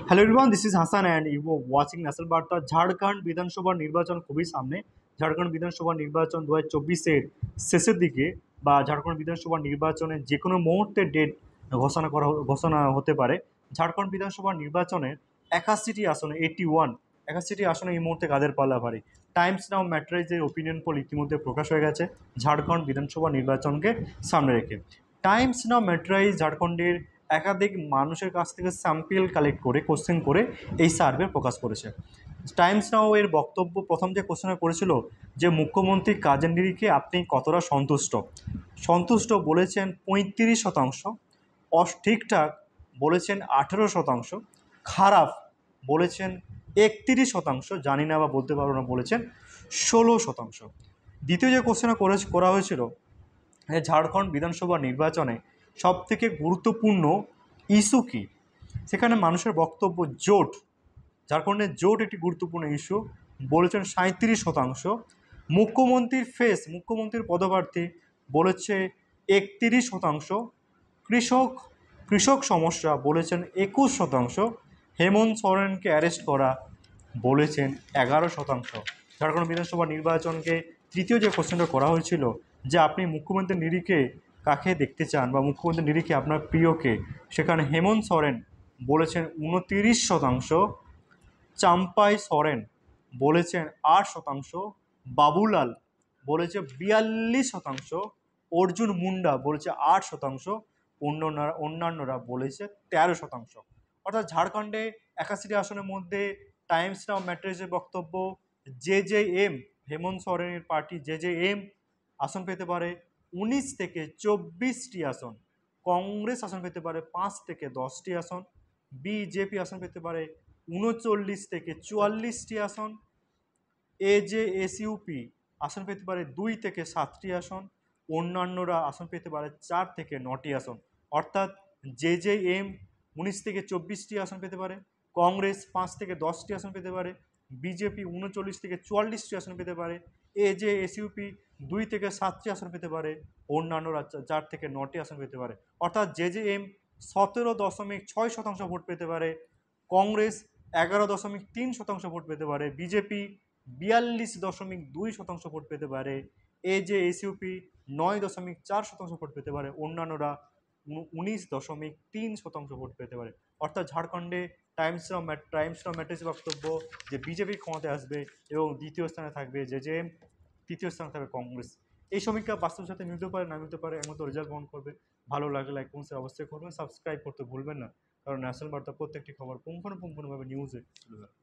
Hello everyone, this is Hasan and you watching national বার্তা। ঝাড়খণ্ড বিধানসভা নির্বাচন খুবই সামনে। ঝাড়খণ্ড বিধানসভা নির্বাচন 2024-এর শেষের দিকে বা ঝাড়খণ্ড বিধানসভা নির্বাচনে যে কোনো মুহূর্তে ডেট ঘোষণা হতে পারে। ঝাড়খণ্ড বিধানসভা নির্বাচনের 81টি আসনে 81টি আসনে এই মুহূর্তে কাদের পাল্লা ভারী। টাইমস নাও ম্যাট্রাইজের ওপিনিয়ন পোল ইতিমধ্যে প্রকাশ হয়ে গেছে ঝাড়খণ্ড বিধানসভা নির্বাচনকে সামনে রেখে। টাইমস নাও ম্যাট্রাইজ ঝাড়খণ্ডের একাধিক মানুষের কাছ থেকে স্যাম্পল কালেক্ট করে কোশ্চেন করে এই সার্ভে প্রকাশ করেছে। টাইমস নাও এর বক্তব্য প্রথম যে কোশ্চেনে করেছিল যে মুখ্যমন্ত্রী কাজের নিরিখে আপনি কতটা সন্তুষ্ট বলেছেন 35%, ঠিকঠাক বলেছেন 18%, খারাপ বলেছেন 31%, জানি না বা বলতে পারবো না বলেছেন 16%। দ্বিতীয় যে কোশ্চেনে করা হয়েছিল ঝাড়খণ্ড বিধানসভা নির্বাচনে সবথেকে গুরুত্বপূর্ণ ইস্যু কী, সেখানে মানুষের বক্তব্য জোট, ঝাড়খণ্ডের জোট একটি গুরুত্বপূর্ণ ইস্যু বলেছেন 37%। মুখ্যমন্ত্রীর পদপ্রার্থী বলেছে 31%। কৃষক সমস্যা বলেছেন 21%। হেমন্ত সোরেনকে অ্যারেস্ট করা বলেছেন 11%। ঝাড়খণ্ড বিধানসভা নির্বাচনকে তৃতীয় যে কোশ্চেনটা করা হয়েছিল যে আপনি মুখ্যমন্ত্রীর নিরিখে কাকে দেখতে চান বা মুখ্যমন্ত্রীর নিরিখে আপনার প্রিয়কে, সেখানে হেমন্ত সোরেন বলেছেন 29%, চাম্পাই সোরেন বলেছেন 8%, বাবুলাল বলেছে 42%, অর্জুন মুন্ডা বলেছে 8%, অন্যান্যরা বলেছে 13%। অর্থাৎ ঝাড়খণ্ডে 81টি আসনের মধ্যে টাইমস নাও ম্যাট্রাইজের বক্তব্য জেজেএম, হেমন্ত সোরেনের পার্টি জেজেএম আসন পেতে পারে 19 থেকে 24টি আসন, কংগ্রেস আসন পেতে পারে 5 থেকে 10টি আসন, বিজেপি আসন পেতে পারে 39 থেকে 44টি আসন, এজেএসইউপি আসন পেতে পারে 2 থেকে 7টি আসন, অন্যান্যরা আসন পেতে পারে 4 থেকে 9টি আসন। অর্থাৎ জেজেএম 19 থেকে 24টি আসন পেতে পারে, কংগ্রেস 5 থেকে 10টি আসন পেতে পারে, বিজেপি 39 থেকে 44টি আসন পেতে পারে, এজেএসইউপি 2 থেকে 7টি আসন পেতে পারে, অন্যান্যরা 4 থেকে 9টি আসন পেতে পারে। অর্থাৎ জেজেএম 17.6% ভোট পেতে পারে, কংগ্রেস 11.3% ভোট পেতে পারে, বিজেপি 42.2% ভোট পেতে পারে, এজেএসইউপি 9.4% ভোট পেতে পারে, অন্যান্যরা 19.3% ভোট পেতে পারে। অর্থাৎ ঝাড়খণ্ডে টাইমস নাও ম্যাট্রাইজের বক্তব্য যে বিজেপি ক্ষমতায় আসবে এবং দ্বিতীয় স্থানে থাকবে জেজেএম, তৃতীয় স্থানে থাকবে কংগ্রেস। এই সমীক্ষা বাস্তবের সাথে মিলতে পারে না মিলতে পারে, এমন তো রেজাল্ট গ্রহণ করবে। ভালো লাগলে লাইক কমেন্টস অবশ্যই করবেন, সাবস্ক্রাইব করতে ভুলবেন না, কারণ ন্যাশনাল বার্তা প্রত্যেকটি খবর পুঙ্খানুপুঙ্খভাবে নিউজে তুলে ধরে।